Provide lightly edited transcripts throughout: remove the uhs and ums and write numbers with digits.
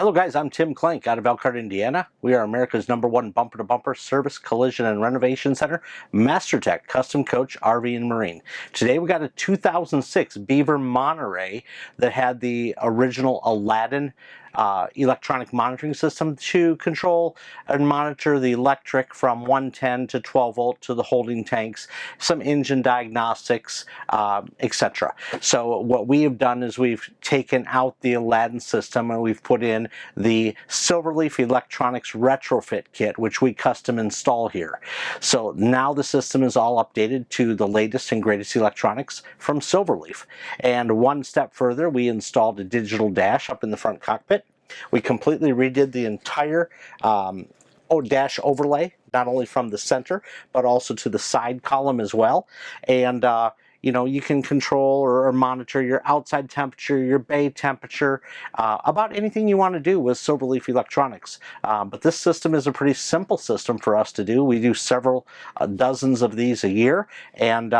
Hello guys, I'm Tim Clank out of Elkhart, Indiana. We are America's #1 bumper-to-bumper service, collision, and renovation center, MasterTech Custom Coach RV and Marine. Today we got a 2006 Beaver Monterey that had the original Aladdin electronic monitoring system to control and monitor the electric from 110 to 12 volt to the holding tanks, some engine diagnostics, etc. So what we have done is we've taken out the Aladdin system and we've put in the Silverleaf Electronics Retrofit Kit, which we custom install here. So now the system is all updated to the latest and greatest electronics from Silverleaf. And one step further, we installed a digital dash up in the front cockpit. We completely redid the entire dash overlay, not only from the center, but also to the side column as well. And you know, you can control or monitor your outside temperature, your bay temperature, about anything you want to do with Silverleaf Electronics. But this system is a pretty simple system for us to do. We do several dozens of these a year, and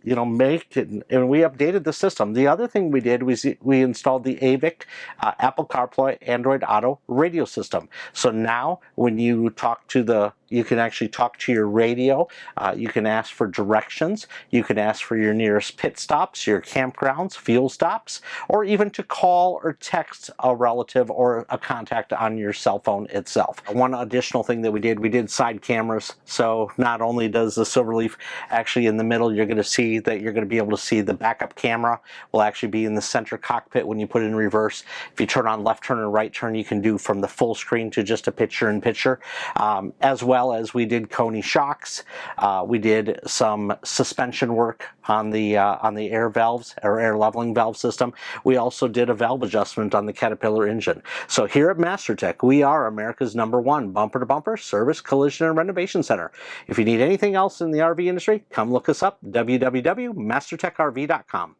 you know, and we updated the system. The other thing we did was we installed the AVIC Apple CarPlay Android Auto radio system. So now when you talk to you can actually talk to your radio. You can ask for directions. You can ask for your nearest pit stops, your campgrounds, fuel stops, or even to call or text a relative or a contact on your cell phone itself. One additional thing that we did side cameras. So not only does the Silverleaf actually in the middle, you're going to see that you're going to be able to see the backup camera will actually be in the center cockpit when you put it in reverse. If you turn on left turn and right turn, you can do from the full screen to just a picture-in-picture, as well as we did Coney shocks. We did some suspension work on the air valves or air leveling valve system. We also did a valve adjustment on the Caterpillar engine. So here at MasterTech, we are America's #1 bumper-to-bumper service, collision, and renovation center. If you need anything else in the RV industry, come look us up, www.mastertechrv.com.